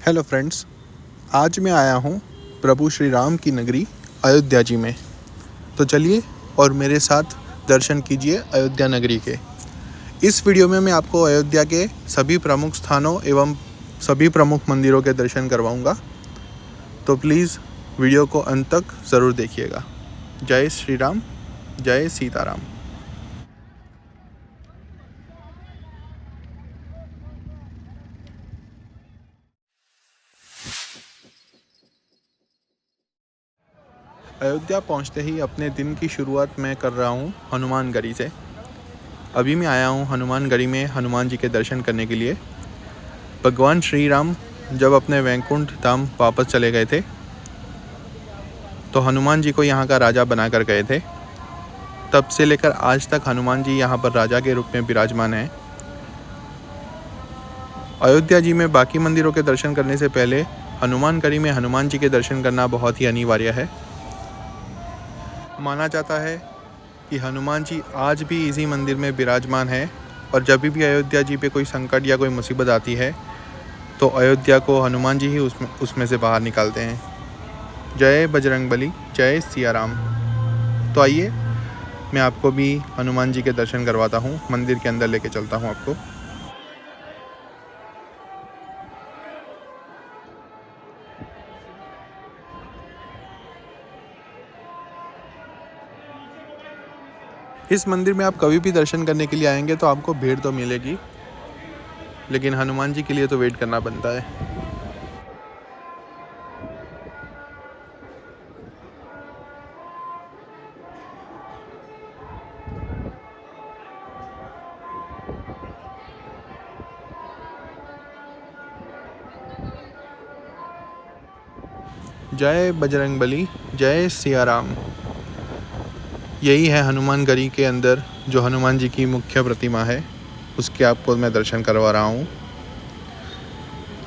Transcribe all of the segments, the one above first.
Hello friends, आज मैं आया हूँ प्रभु श्री राम की नगरी अयोध्या जी में। तो चलिए और मेरे साथ दर्शन कीजिए अयोध्या नगरी के। इस वीडियो में मैं आपको अयोध्या के सभी प्रमुख स्थानों एवं सभी प्रमुख मंदिरों के दर्शन करवाऊँगा। तो प्लीज़ वीडियो को अंत तक ज़रूर देखिएगा। जय श्री राम, जय सीताराम। अयोध्या पहुंचते ही अपने दिन की शुरुआत मैं कर रहा हूं हनुमानगढ़ी से। अभी मैं आया हूं हनुमानगढ़ी में हनुमान जी के दर्शन करने के लिए। भगवान श्री राम जब अपने वैकुंठ धाम वापस चले गए थे तो हनुमान जी को यहाँ का राजा बना कर गए थे। तब से लेकर आज तक हनुमान जी यहाँ पर राजा के रूप में विराजमान हैं। अयोध्या जी में बाकी मंदिरों के दर्शन करने से पहले हनुमानगढ़ी में हनुमान जी के दर्शन करना बहुत ही अनिवार्य है। माना जाता है कि हनुमान जी आज भी इसी मंदिर में विराजमान है और जब भी अयोध्या जी पे कोई संकट या कोई मुसीबत आती है तो अयोध्या को हनुमान जी ही उसमें से बाहर निकालते हैं। जय बजरंगबली, जय सिया राम। तो आइए मैं आपको भी हनुमान जी के दर्शन करवाता हूँ, मंदिर के अंदर लेके चलता हूँ आपको। इस मंदिर में आप कभी भी दर्शन करने के लिए आएंगे तो आपको भीड़ तो मिलेगी, लेकिन हनुमान जी के लिए तो वेट करना बनता है। जय बजरंगबली, जय सिया राम। यही है हनुमानगढ़ी के अंदर जो हनुमान जी की मुख्य प्रतिमा है, उसके आपको मैं दर्शन करवा रहा हूँ।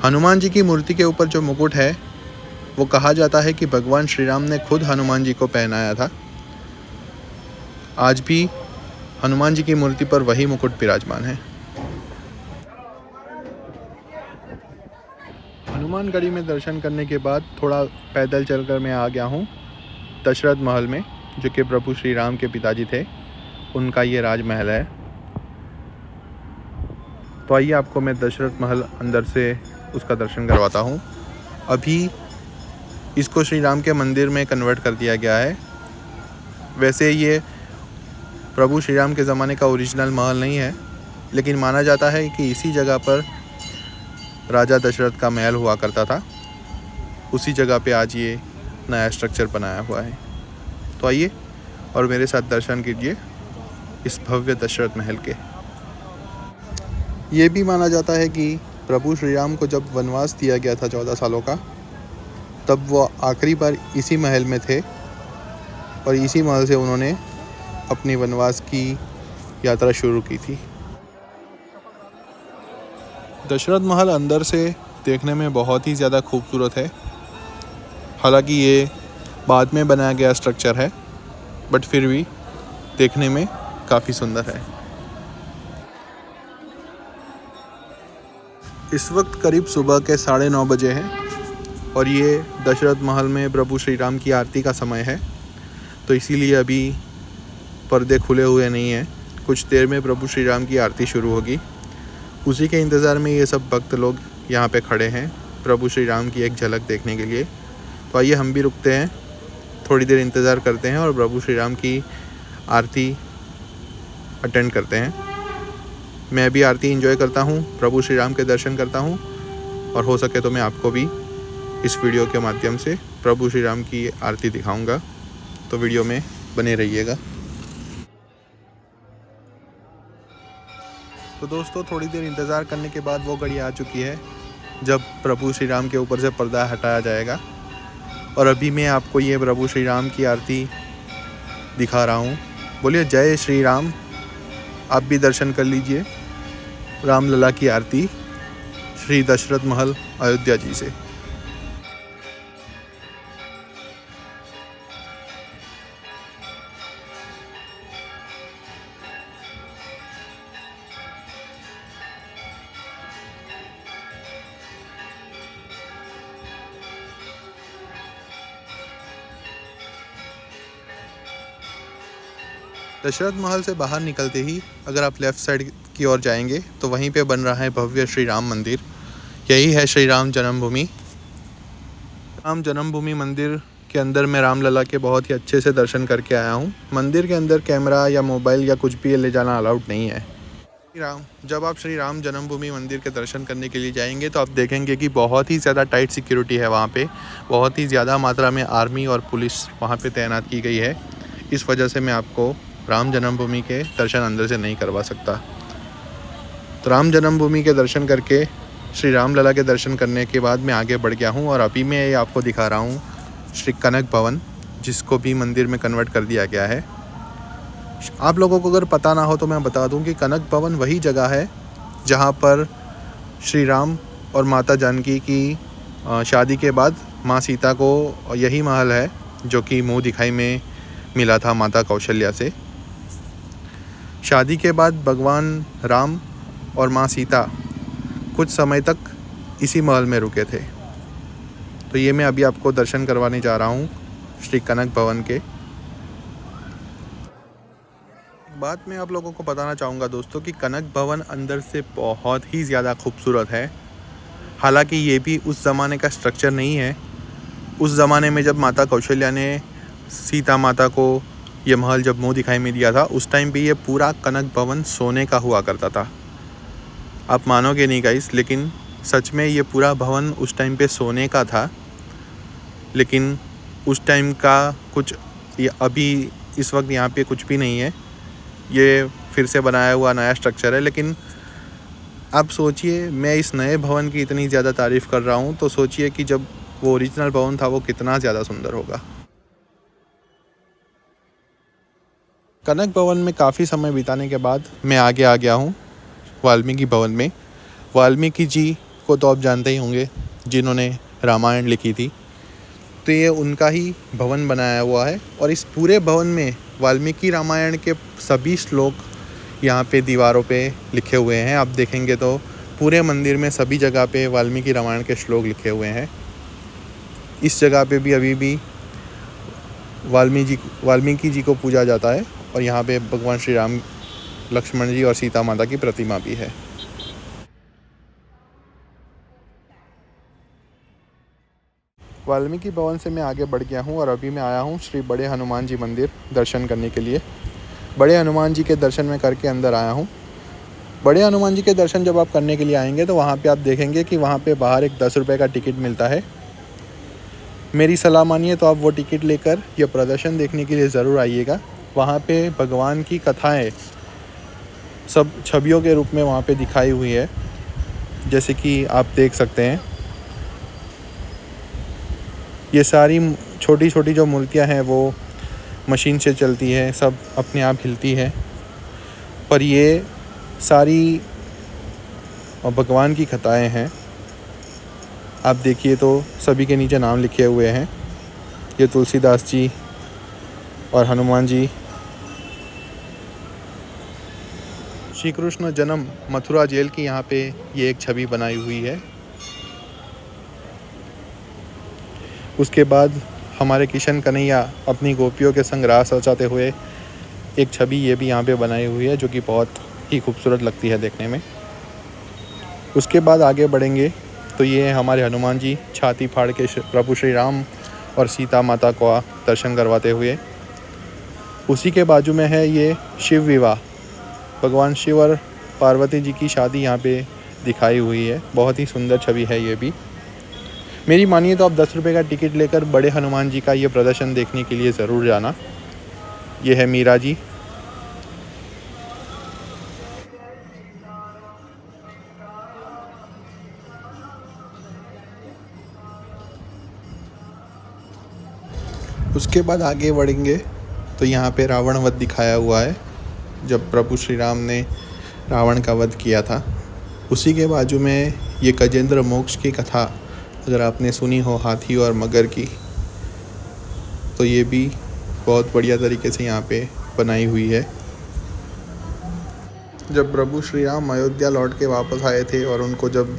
हनुमान जी की मूर्ति के ऊपर जो मुकुट है वो कहा जाता है कि भगवान श्री राम ने खुद हनुमान जी को पहनाया था। आज भी हनुमान जी की मूर्ति पर वही मुकुट विराजमान है। हनुमानगढ़ी में दर्शन करने के बाद थोड़ा पैदल चलकर मैं आ गया हूँ दशरथ महल में, जो कि प्रभु श्री राम के पिताजी थे, उनका ये राजमहल है। तो आइए आपको मैं दशरथ महल अंदर से उसका दर्शन करवाता हूँ। अभी इसको श्री राम के मंदिर में कन्वर्ट कर दिया गया है। वैसे ये प्रभु श्री राम के ज़माने का ओरिजिनल महल नहीं है, लेकिन माना जाता है कि इसी जगह पर राजा दशरथ का महल हुआ करता था। उसी जगह पे आज ये नया स्ट्रक्चर बनाया हुआ है। तो आइए और मेरे साथ दर्शन कीजिए इस भव्य दशरथ महल के। ये भी माना जाता है कि प्रभु श्री राम को जब वनवास दिया गया था 14 सालों का, तब वो आखिरी बार इसी महल में थे और इसी महल से उन्होंने अपनी वनवास की यात्रा शुरू की थी। दशरथ महल अंदर से देखने में बहुत ही ज़्यादा खूबसूरत है। हालांकि ये बाद में बनाया गया स्ट्रक्चर है, बट फिर भी देखने में काफ़ी सुंदर है। इस वक्त करीब सुबह के 9:30 बजे हैं और ये दशरथ महल में प्रभु श्री राम की आरती का समय है, तो इसीलिए अभी पर्दे खुले हुए नहीं हैं। कुछ देर में प्रभु श्री राम की आरती शुरू होगी। उसी के इंतज़ार में ये सब भक्त लोग यहाँ पे खड़े हैं प्रभु श्री राम की एक झलक देखने के लिए। तो आइए हम भी रुकते हैं, थोड़ी देर इंतज़ार करते हैं और प्रभु श्री राम की आरती अटेंड करते हैं। मैं भी आरती एंजॉय करता हूँ, प्रभु श्री राम के दर्शन करता हूँ और हो सके तो मैं आपको भी इस वीडियो के माध्यम से प्रभु श्री राम की आरती दिखाऊंगा। तो वीडियो में बने रहिएगा। तो दोस्तों, थोड़ी देर इंतज़ार करने के बाद वो घड़ी आ चुकी है जब प्रभु श्री राम के ऊपर से पर्दा हटाया जाएगा और अभी मैं आपको ये प्रभु श्री राम की आरती दिखा रहा हूँ। बोलिए जय श्री राम। आप भी दर्शन कर लीजिए रामलला की आरती श्री दशरथ महल अयोध्या जी से। दशरथ महल से बाहर निकलते ही अगर आप लेफ़्ट साइड की ओर जाएंगे तो वहीं पे बन रहा है भव्य श्री राम मंदिर। यही है श्री राम जन्मभूमि। राम जन्मभूमि मंदिर के अंदर मैं रामलला के बहुत ही अच्छे से दर्शन करके आया हूँ। मंदिर के अंदर कैमरा या मोबाइल या कुछ भी ले जाना अलाउड नहीं है। जब आप श्री राम जन्मभूमि मंदिर के दर्शन करने के लिए जाएंगे तो आप देखेंगे कि बहुत ही ज़्यादा टाइट सिक्योरिटी है वहाँ पे। बहुत ही ज़्यादा मात्रा में आर्मी और पुलिस वहाँ पे तैनात की गई है। इस वजह से मैं आपको राम जन्मभूमि के दर्शन अंदर से नहीं करवा सकता। तो राम जन्मभूमि के दर्शन करके श्री रामलला के दर्शन करने के बाद मैं आगे बढ़ गया हूँ और अभी मैं आपको दिखा रहा हूँ श्री कनक भवन, जिसको भी मंदिर में कन्वर्ट कर दिया गया है। आप लोगों को अगर पता ना हो तो मैं बता दूं कि कनक भवन वही जगह है जहां पर श्री राम और माता जानकी की शादी के बाद मां सीता को यही महल है जो कि मुँह दिखाई में मिला था माता कौशल्या से। शादी के बाद भगवान राम और मां सीता कुछ समय तक इसी महल में रुके थे। तो ये मैं अभी आपको दर्शन करवाने जा रहा हूँ श्री कनक भवन के। बात मैं आप लोगों को बताना चाहूँगा दोस्तों कि कनक भवन अंदर से बहुत ही ज़्यादा खूबसूरत है। हालांकि ये भी उस ज़माने का स्ट्रक्चर नहीं है। उस ज़माने में जब माता कौशल्या ने सीता माता को ये महल जब मुँह दिखाई में दिया था, उस टाइम पे ये पूरा कनक भवन सोने का हुआ करता था। आप मानोगे नहीं गाइस, लेकिन सच में ये पूरा भवन उस टाइम पे सोने का था। लेकिन उस टाइम का कुछ अभी इस वक्त यहाँ पे कुछ भी नहीं है। ये फिर से बनाया हुआ नया स्ट्रक्चर है। लेकिन आप सोचिए, मैं इस नए भवन की इतनी ज़्यादा तारीफ़ कर रहा हूँ तो सोचिए कि जब वो ओरिजिनल भवन था वो कितना ज़्यादा सुंदर होगा। कनक भवन में काफ़ी समय बिताने के बाद मैं आगे आ गया हूँ वाल्मीकि भवन में। वाल्मीकि जी को तो आप जानते ही होंगे, जिन्होंने रामायण लिखी थी। तो ये उनका ही भवन बनाया हुआ है और इस पूरे भवन में वाल्मीकि रामायण के सभी श्लोक यहाँ पे दीवारों पे लिखे हुए हैं। आप देखेंगे तो पूरे मंदिर में सभी जगह पे वाल्मीकि रामायण के श्लोक लिखे हुए हैं। इस जगह पे भी अभी भी वाल्मीकि जी को पूजा जाता है और यहाँ पे भगवान श्री राम, लक्ष्मण जी और सीता माता की प्रतिमा भी है। वाल्मीकि भवन से मैं आगे बढ़ गया हूँ और अभी मैं आया हूँ श्री बड़े हनुमान जी मंदिर दर्शन करने के लिए। बड़े हनुमान जी के दर्शन मैं करके अंदर आया हूँ। बड़े हनुमान जी के दर्शन जब आप करने के लिए आएंगे तो वहाँ पे आप देखेंगे कि वहाँ पे बाहर एक 10 रुपये का टिकट मिलता है। मेरी सलाह मानिए तो आप वो टिकट लेकर यह प्रदर्शन देखने के लिए ज़रूर आइएगा। वहाँ पे भगवान की कथाएँ सब छवियों के रूप में वहाँ पे दिखाई हुई है, जैसे कि आप देख सकते हैं। ये सारी छोटी छोटी जो मूर्तियाँ हैं वो मशीन से चलती है, सब अपने आप हिलती है, पर ये सारी भगवान की कथाएँ हैं। आप देखिए तो सभी के नीचे नाम लिखे हुए हैं। ये तुलसीदास जी और हनुमान जी। श्री कृष्ण जन्म मथुरा जेल की यहाँ पे ये एक छवि बनाई हुई है। उसके बाद हमारे किशन कन्हैया अपनी गोपियों के संग रास रचाते हुए एक छवि ये भी यहाँ पे बनाई हुई है, जो कि बहुत ही खूबसूरत लगती है देखने में। उसके बाद आगे बढ़ेंगे तो ये है हमारे हनुमान जी छाती फाड़ के प्रभु श्री राम और सीता माता को दर्शन करवाते हुए। उसी के बाजू में है ये शिव विवाह, भगवान शिव और पार्वती जी की शादी यहाँ पे दिखाई हुई है। बहुत ही सुंदर छवि है ये भी। मेरी मानिए तो आप 10 रुपये का टिकट लेकर बड़े हनुमान जी का ये प्रदर्शन देखने के लिए ज़रूर जाना। ये है मीरा जी। उसके बाद आगे बढ़ेंगे तो यहाँ पे रावण वध दिखाया हुआ है, जब प्रभु श्री राम ने रावण का वध किया था। उसी के बाजू में ये गजेंद्र मोक्ष की कथा अगर आपने सुनी हो, हाथी और मगर की, तो ये भी बहुत बढ़िया तरीके से यहाँ पे बनाई हुई है। जब प्रभु श्री राम अयोध्या लौट के वापस आए थे और उनको जब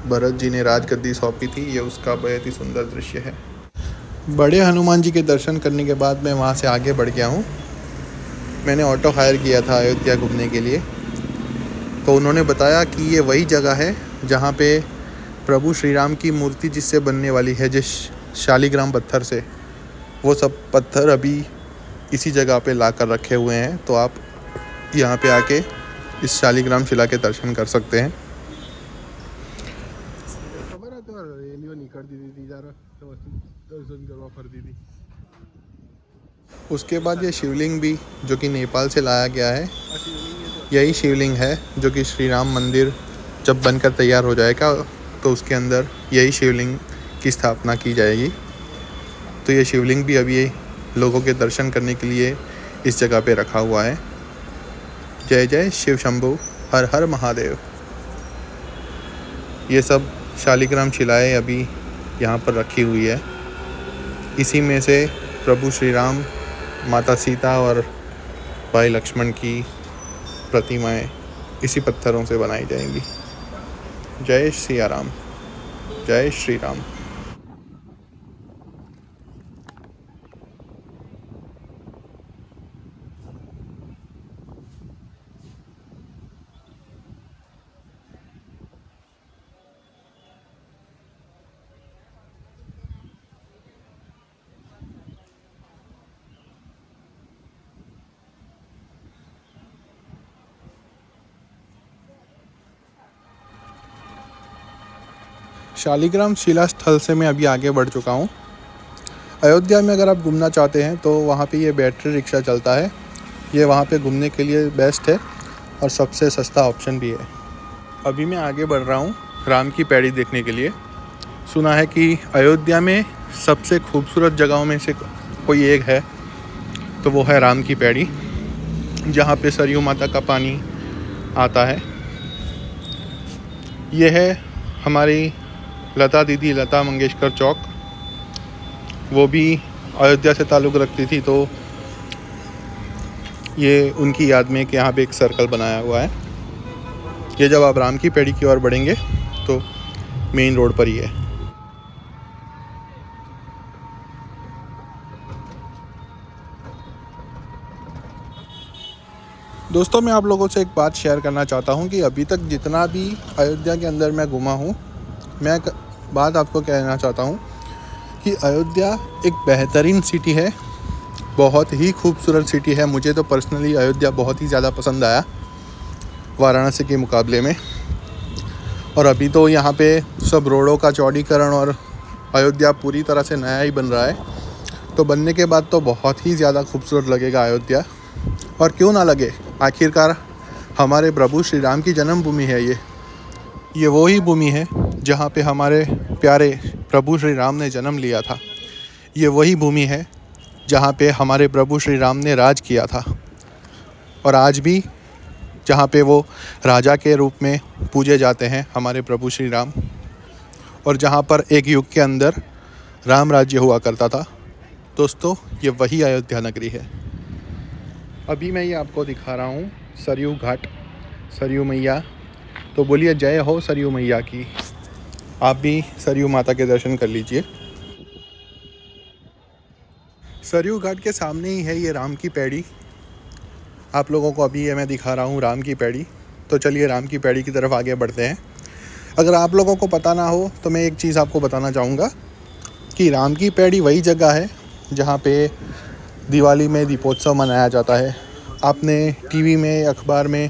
भरत जी ने राजगद्दी सौंपी थी, ये उसका बहुत ही सुंदर दृश्य है। बड़े हनुमान जी के दर्शन करने के बाद मैं वहाँ से आगे बढ़ गया हूँ मैंने ऑटो हायर किया था अयोध्या घूमने के लिए, तो उन्होंने बताया कि ये वही जगह है जहाँ पे प्रभु श्री राम की मूर्ति जिससे बनने वाली है, जिस शालिग्राम पत्थर से, वो सब पत्थर अभी इसी जगह पे ला कर रखे हुए हैं। तो आप यहाँ पे आके इस शालिग्राम शिला के दर्शन कर सकते हैं। उसके बाद ये शिवलिंग भी, जो कि नेपाल से लाया गया है, यही शिवलिंग है जो कि श्री राम मंदिर जब बनकर तैयार हो जाएगा तो उसके अंदर यही शिवलिंग की स्थापना की जाएगी। तो ये शिवलिंग भी अभी लोगों के दर्शन करने के लिए इस जगह पे रखा हुआ है। जय जय शिव शंभु, हर हर महादेव। ये सब शालिग्राम शिलाएँ अभी यहाँ पर रखी हुई है। इसी में से प्रभु श्री राम, माता सीता और भाई लक्ष्मण की प्रतिमाएं इसी पत्थरों से बनाई जाएंगी। जय सिया राम, जय श्री राम। शालिग्राम शिला स्थल से मैं अभी आगे बढ़ चुका हूँ। अयोध्या में अगर आप घूमना चाहते हैं तो वहाँ पे ये बैटरी रिक्शा चलता है। ये वहाँ पे घूमने के लिए बेस्ट है और सबसे सस्ता ऑप्शन भी है। अभी मैं आगे बढ़ रहा हूँ राम की पैड़ी देखने के लिए। सुना है कि अयोध्या में सबसे खूबसूरत जगहों में से कोई एक है, तो वो है राम की पैड़ी, जहाँ पे सरयू माता का पानी आता है। ये है हमारी लता दीदी, लता मंगेशकर चौक। वो भी अयोध्या से ताल्लुक़ रखती थी, तो ये उनकी याद में कि यहाँ पे एक सर्कल बनाया हुआ है। ये जब आप राम की पैड़ी की ओर बढ़ेंगे तो मेन रोड पर ही है। दोस्तों, मैं आप लोगों से एक बात शेयर करना चाहता हूँ कि अभी तक जितना भी अयोध्या के अंदर मैं घूमा हूँ, मैं एक बात आपको कहना चाहता हूँ कि अयोध्या एक बेहतरीन सिटी है, बहुत ही खूबसूरत सिटी है। मुझे तो पर्सनली अयोध्या बहुत ही ज़्यादा पसंद आया वाराणसी के मुकाबले में। और अभी तो यहाँ पे सब रोडों का चौड़ीकरण और अयोध्या पूरी तरह से नया ही बन रहा है, तो बनने के बाद तो बहुत ही ज़्यादा खूबसूरत लगेगा अयोध्या। और क्यों ना लगे, आखिरकार हमारे प्रभु श्री राम की जन्मभूमि है ये वही भूमि है जहाँ पे हमारे प्यारे प्रभु श्री राम ने जन्म लिया था। ये वही भूमि है जहाँ पे हमारे प्रभु श्री राम ने राज किया था। और आज भी जहाँ पे वो राजा के रूप में पूजे जाते हैं हमारे प्रभु श्री राम, और जहाँ पर एक युग के अंदर राम राज्य हुआ करता था। दोस्तों, ये वही अयोध्या नगरी है। अभी मैं ये आपको दिखा रहा हूँ सरयू घाट, सरयू मैया। तो बोलिए जय हो सरयू मैया की। आप भी सरयू माता के दर्शन कर लीजिए। सरयू घाट के सामने ही है ये राम की पैड़ी। आप लोगों को अभी ये मैं दिखा रहा हूँ राम की पैड़ी। तो चलिए राम की पैड़ी की तरफ आगे बढ़ते हैं। अगर आप लोगों को पता ना हो तो मैं एक चीज़ आपको बताना चाहूँगा कि राम की पैड़ी वही जगह है जहाँ पे दिवाली में दीपोत्सव मनाया जाता है। आपने टीवी में, अखबार में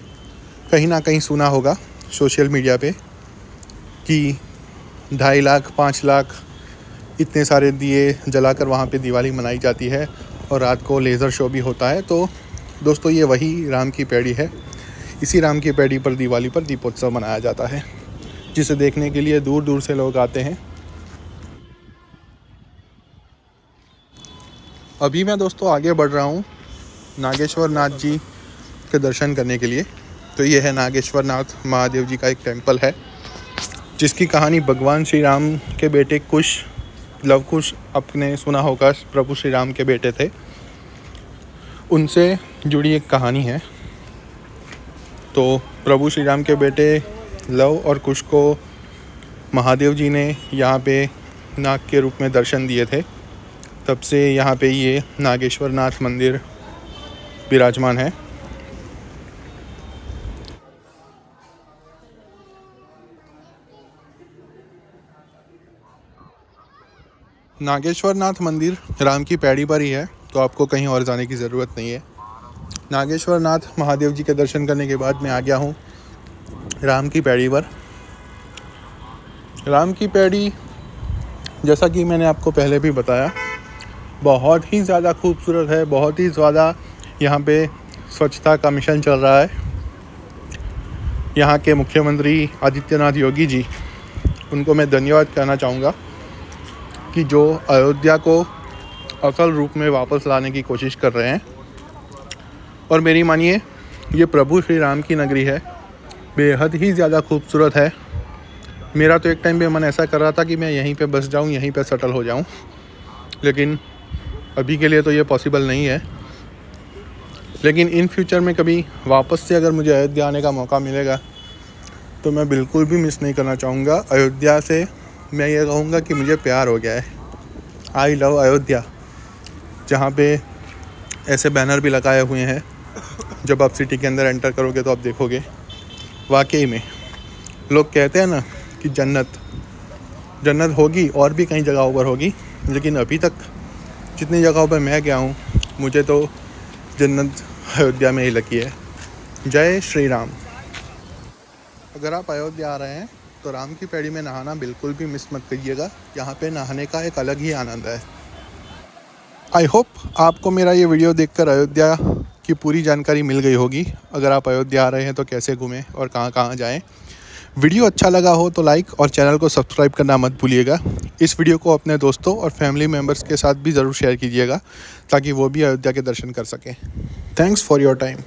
कहीं ना कहीं सुना होगा, सोशल मीडिया पे, कि 2.5 लाख 5 लाख इतने सारे दिए जलाकर वहाँ पे दिवाली मनाई जाती है और रात को लेज़र शो भी होता है। तो दोस्तों, ये वही राम की पैड़ी है। इसी राम की पैड़ी पर दिवाली पर दीपोत्सव मनाया जाता है, जिसे देखने के लिए दूर दूर से लोग आते हैं। अभी मैं दोस्तों आगे बढ़ रहा हूँ नागेश्वर नाथ जी के दर्शन करने के लिए। तो ये है नागेश्वर नाथ महादेव जी का एक टेम्पल है, जिसकी कहानी भगवान श्री राम के बेटे कुश, लव कुश, आपने सुना होगा, प्रभु श्री राम के बेटे थे, उनसे जुड़ी एक कहानी है। तो प्रभु श्री राम के बेटे लव और कुश को महादेव जी ने यहाँ पे नाग के रूप में दर्शन दिए थे। तब से यहाँ पे ये नागेश्वर नाथ मंदिर विराजमान है। नागेश्वर नाथ मंदिर राम की पैड़ी पर ही है, तो आपको कहीं और जाने की ज़रूरत नहीं है। नागेश्वर नाथ महादेव जी के दर्शन करने के बाद मैं आ गया हूँ राम की पैड़ी पर। राम की पैड़ी, जैसा कि मैंने आपको पहले भी बताया, बहुत ही ज़्यादा खूबसूरत है। बहुत ही ज़्यादा यहाँ पे स्वच्छता का मिशन चल रहा है। यहाँ के मुख्यमंत्री आदित्यनाथ योगी जी, उनको मैं धन्यवाद कहना चाहूँगा कि जो अयोध्या को असल रूप में वापस लाने की कोशिश कर रहे हैं। और मेरी मानिए, ये प्रभु श्री राम की नगरी है, बेहद ही ज़्यादा खूबसूरत है। मेरा तो एक टाइम पे मन ऐसा कर रहा था कि मैं यहीं पे बस जाऊँ, यहीं पे सेटल हो जाऊँ, लेकिन अभी के लिए तो ये पॉसिबल नहीं है। लेकिन इन फ्यूचर में कभी वापस से अगर मुझे अयोध्या आने का मौका मिलेगा तो मैं बिल्कुल भी मिस नहीं करना चाहूँगा। अयोध्या से मैं ये कहूँगा कि मुझे प्यार हो गया है। आई लव अयोध्या, जहाँ पे ऐसे बैनर भी लगाए हुए हैं। जब आप सिटी के अंदर एंटर करोगे तो आप देखोगे, वाकई में लोग कहते हैं ना कि जन्नत होगी और भी कई जगहों पर होगी, लेकिन अभी तक जितनी जगहों पर मैं गया हूँ, मुझे तो जन्नत अयोध्या में ही लगी है। जय श्री राम। अगर आप अयोध्या आ रहे हैं तो राम की पैड़ी में नहाना बिल्कुल भी मिस मत करिएगा। यहाँ पे नहाने का एक अलग ही आनंद है। आई होप आपको मेरा ये वीडियो देखकर अयोध्या की पूरी जानकारी मिल गई होगी। अगर आप अयोध्या आ रहे हैं तो कैसे घूमें और कहाँ कहाँ जाएं। वीडियो अच्छा लगा हो तो लाइक और चैनल को सब्सक्राइब करना मत भूलिएगा। इस वीडियो को अपने दोस्तों और फैमिली मेम्बर्स के साथ भी ज़रूर शेयर कीजिएगा, ताकि वो भी अयोध्या के दर्शन कर सकें। Thanks for your time.